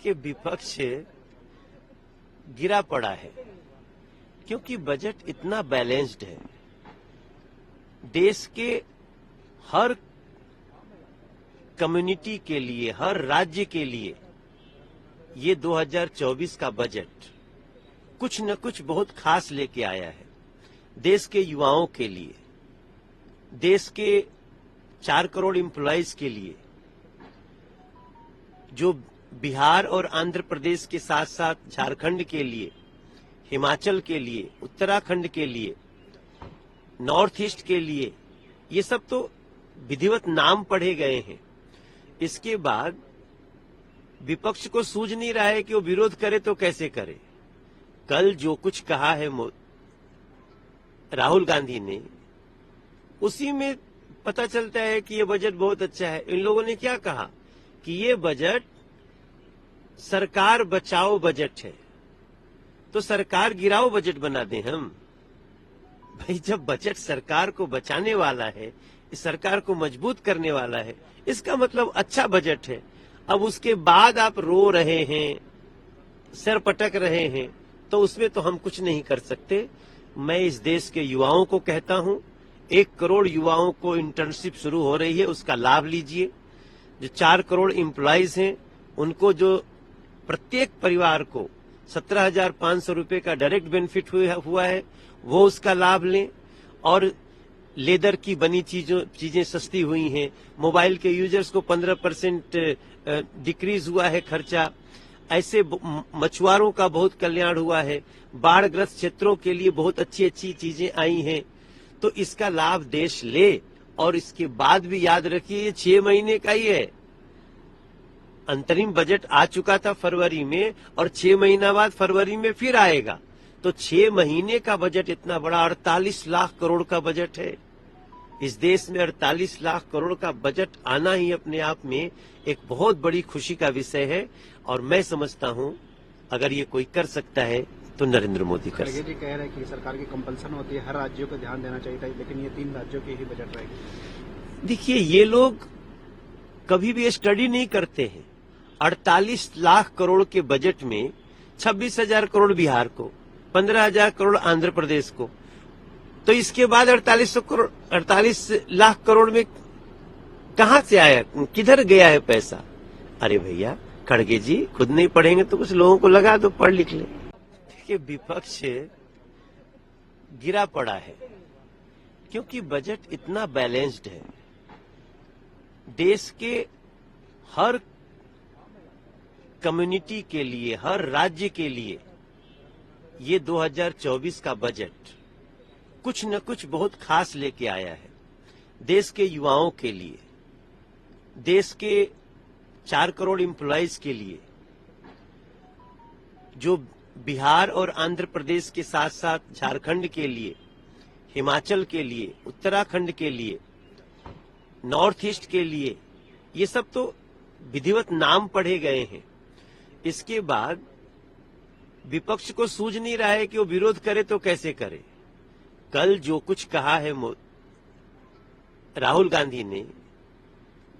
कि विपक्ष गिरा पड़ा है क्योंकि बजट इतना बैलेंस्ड है। देश के हर कम्युनिटी के लिए, हर राज्य के लिए ये 2024 का बजट कुछ न कुछ बहुत खास लेके आया है। देश के युवाओं के लिए, देश के 4 करोड़ एम्प्लॉइज के लिए, जो बिहार और आंध्र प्रदेश के साथ साथ झारखंड के लिए, हिमाचल के लिए, उत्तराखंड के लिए, नॉर्थ ईस्ट के लिए, ये सब तो विधिवत नाम पढ़े गए हैं। इसके बाद विपक्ष को सूझ नहीं रहा है कि वो विरोध करे तो कैसे करे। कल जो कुछ कहा है राहुल गांधी ने, उसी में पता चलता है कि ये बजट बहुत अच्छा है। इन लोगों ने क्या कहा कि ये बजट सरकार बचाओ बजट है, तो सरकार गिराओ बजट बना दें हम। भाई, जब बजट सरकार को बचाने वाला है, सरकार को मजबूत करने वाला है, इसका मतलब अच्छा बजट है। अब उसके बाद आप रो रहे हैं, सर पटक रहे हैं, तो उसमें तो हम कुछ नहीं कर सकते। मैं इस देश के युवाओं को कहता हूं, 1 करोड़ युवाओं को इंटर्नशिप शुरू हो रही है, उसका लाभ लीजिए। जो 4 करोड़ एम्प्लॉइज हैं, उनको जो प्रत्येक परिवार को 17,500 रुपए का डायरेक्ट बेनिफिट हुआ है, वो उसका लाभ लें। और लेदर की बनी चीजें सस्ती हुई हैं। मोबाइल के यूजर्स को 15% डिक्रीज हुआ है खर्चा। ऐसे मछुआरों का बहुत कल्याण हुआ है। बाढ़ग्रस्त क्षेत्रों के लिए बहुत अच्छी अच्छी चीजें आई हैं। तो इसका लाभ देश ले। और इसके बाद भी याद रखिए, ये 6 महीने का ही है। अंतरिम बजट आ चुका था फरवरी में, और 6 महीना बाद फरवरी में फिर आएगा। तो 6 महीने का बजट इतना बड़ा 48 लाख करोड़ का बजट है। इस देश में 48 लाख करोड़ का बजट आना ही अपने आप में एक बहुत बड़ी खुशी का विषय है। और मैं समझता हूं, अगर ये कोई कर सकता है तो नरेंद्र मोदी कर सकते हैं। जी कह रहे हैं कि सरकार की कंपल्सन होती है, हर राज्यों को ध्यान देना चाहिए था, लेकिन ये 3 राज्यों की ही बजट रहेगी। देखिए, ये लोग कभी भी स्टडी नहीं करते हैं। 48 लाख करोड़ के बजट में 26,000 करोड़ बिहार को, 15,000 करोड़ आंध्र प्रदेश को, तो इसके बाद 48 लाख करोड़ में कहां से आया, किधर गया है पैसा? अरे भैया खड़गे जी, खुद नहीं पढ़ेंगे तो कुछ लोगों को लगा दो, पढ़ लिख ले। देखिए, विपक्ष गिरा पड़ा है क्योंकि बजट इतना बैलेंस्ड है। देश के हर कम्युनिटी के लिए, हर राज्य के लिए ये 2024 का बजट कुछ न कुछ बहुत खास लेके आया है। देश के युवाओं के लिए, देश के 4 करोड़ एम्प्लॉइज के लिए, जो बिहार और आंध्र प्रदेश के साथ साथ झारखंड के लिए, हिमाचल के लिए, उत्तराखंड के लिए, नॉर्थ ईस्ट के लिए, ये सब तो विधिवत नाम पढ़े गए हैं। इसके बाद विपक्ष को सूझ नहीं रहा है कि वो विरोध करे तो कैसे करे। कल जो कुछ कहा है राहुल गांधी ने,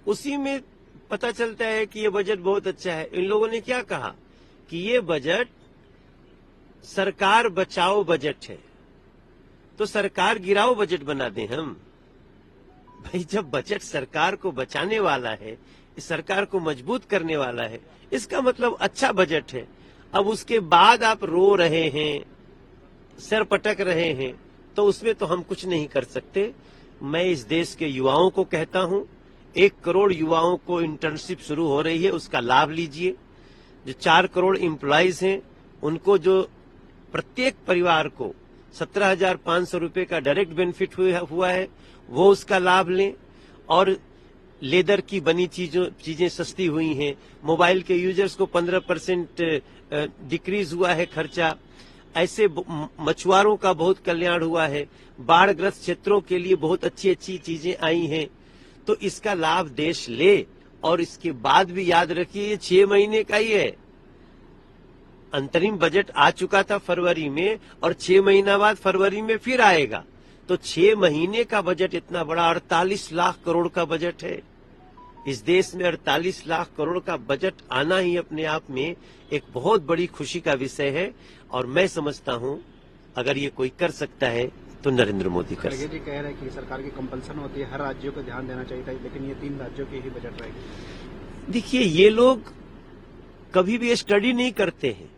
उसी में पता चलता है कि ये बजट बहुत अच्छा है। इन लोगों ने क्या कहा कि ये बजट सरकार बचाओ बजट है, तो सरकार गिराओ बजट बना दें हम। भाई, जब बजट सरकार को बचाने वाला है, सरकार को मजबूत करने वाला है, इसका मतलब अच्छा बजट है। अब उसके बाद आप रो रहे हैं, सर पटक रहे हैं, तो उसमें तो हम कुछ नहीं कर सकते। मैं इस देश के युवाओं को कहता हूं, 1 करोड़ युवाओं को इंटर्नशिप शुरू हो रही है, उसका लाभ लीजिए। जो 4 करोड़ एम्प्लॉइज हैं, उनको जो प्रत्येक परिवार को 17,500 रुपए का डायरेक्ट बेनिफिट हुआ है, वो उसका लाभ लें। और लेदर की बनी चीजें सस्ती हुई हैं। मोबाइल के यूजर्स को 15% डिक्रीज हुआ है खर्चा। ऐसे मछुआरों का बहुत कल्याण हुआ है। बाढ़ग्रस्त क्षेत्रों के लिए बहुत अच्छी अच्छी चीजें आई हैं। तो इसका लाभ देश ले। और इसके बाद भी याद रखिए, ये 6 महीने का ही है। अंतरिम बजट आ चुका था फरवरी में, और 6 महीना बाद फरवरी में फिर आएगा। तो 6 महीने का बजट इतना बड़ा 48 लाख करोड़ का बजट है। इस देश में 48 लाख करोड़ का बजट आना ही अपने आप में एक बहुत बड़ी खुशी का विषय है और मैं समझता हूं अगर ये कोई कर सकता है तो नरेंद्र मोदी कर खड़गे जी कह रहे हैं कि सरकार की कंपल्सन होती है, हर राज्यों को ध्यान देना चाहिए था, लेकिन ये 3 राज्यों की ही बजट रहेगी। देखिए, ये लोग कभी भी स्टडी नहीं करते हैं।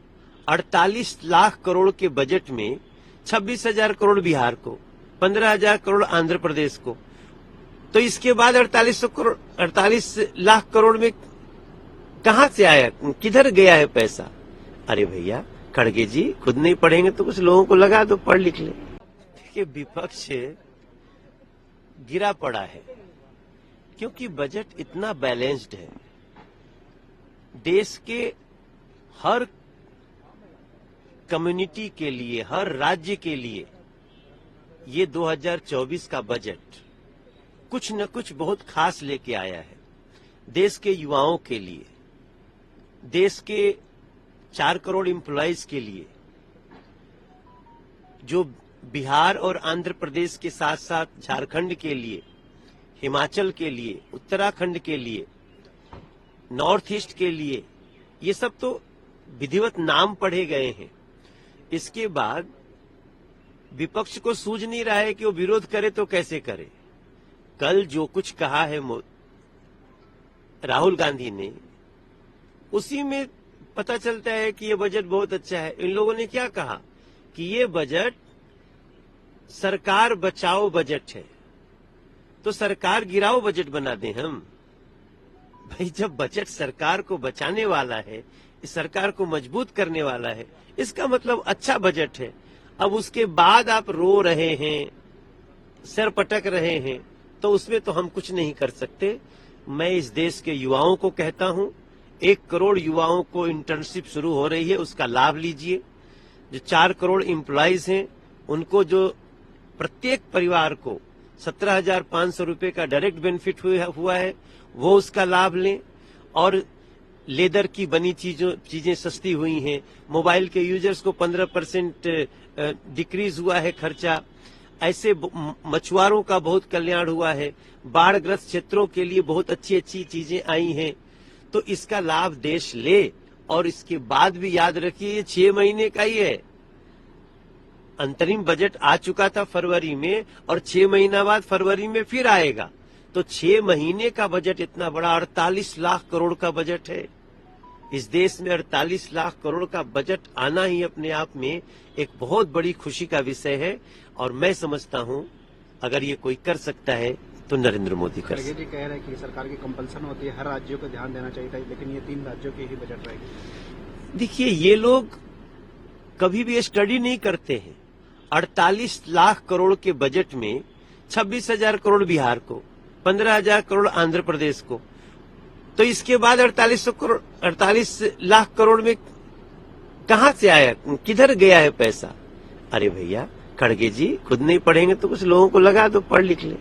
48 लाख करोड़ के बजट में 26,000 करोड़ बिहार को, 15,000 करोड़ आंध्र प्रदेश को, तो इसके बाद 48 लाख करोड़ में कहां से आया, किधर गया है पैसा? अरे भैया खड़गे जी, खुद नहीं पढ़ेंगे तो कुछ लोगों को लगा दो, पढ़ लिख ले। देखिए, विपक्ष गिरा पड़ा है क्योंकि बजट इतना बैलेंस्ड है। देश के हर कम्युनिटी के लिए, हर राज्य के लिए ये 2024 का बजट कुछ न कुछ बहुत खास लेके आया है। देश के युवाओं के लिए, देश के 4 करोड़ एम्प्लॉइज के लिए, जो बिहार और आंध्र प्रदेश के साथ साथ झारखंड के लिए, हिमाचल के लिए, उत्तराखंड के लिए, नॉर्थ ईस्ट के लिए, ये सब तो विधिवत नाम पढ़े गए हैं। इसके बाद विपक्ष को सूझ नहीं रहा है कि वो विरोध करे तो कैसे करे। कल जो कुछ कहा है राहुल गांधी ने, उसी में पता चलता है कि ये बजट बहुत अच्छा है। इन लोगों ने क्या कहा कि ये बजट सरकार बचाओ बजट है, तो सरकार गिराओ बजट बना दें हम। भाई, जब बजट सरकार को बचाने वाला है, इस सरकार को मजबूत करने वाला है, इसका मतलब अच्छा बजट है। अब उसके बाद आप रो रहे हैं, सर पटक रहे हैं, तो उसमें तो हम कुछ नहीं कर सकते। मैं इस देश के युवाओं को कहता हूं, 1 करोड़ युवाओं को इंटर्नशिप शुरू हो रही है, उसका लाभ लीजिए। जो 4 करोड़ एम्प्लॉइज हैं, उनको जो प्रत्येक परिवार को 17,500 रुपए का डायरेक्ट बेनिफिट हुआ है, वो उसका लाभ लें। और लेदर की बनी चीजें सस्ती हुई हैं, मोबाइल के यूजर्स को 15% डिक्रीज हुआ है खर्चा। ऐसे मछुआरों का बहुत कल्याण हुआ है, बाढ़ग्रस्त क्षेत्रों के लिए बहुत अच्छी अच्छी चीजें आई हैं। तो इसका लाभ देश ले। और इसके बाद भी याद रखिए, ये 6 महीने का ही है। अंतरिम बजट आ चुका था फरवरी में, और 6 महीना बाद फरवरी में फिर आएगा। तो 6 महीने का बजट इतना बड़ा 48 लाख करोड़ का बजट है। इस देश में 48 लाख करोड़ का बजट आना ही अपने आप में एक बहुत बड़ी खुशी का विषय है और मैं समझता हूं अगर ये कोई कर सकता है तो नरेंद्र मोदी कर सकता है। खड़गे जी कह रहे हैं कि सरकार की कंपल्सन होती है, हर राज्यों को ध्यान देना चाहिए था, लेकिन ये 3 राज्यों की ही बजट रहेगी। देखिए, ये लोग कभी भी स्टडी नहीं करते हैं। 48 लाख करोड़ के बजट में 26,000 करोड़ बिहार को, 15,000 करोड़ आंध्र प्रदेश को, तो इसके बाद 48 लाख करोड़ में कहां से आया, किधर गया है पैसा? अरे भैया खड़गे जी, खुद नहीं पढ़ेंगे तो कुछ लोगों को लगा दो, पढ़ लिख ले।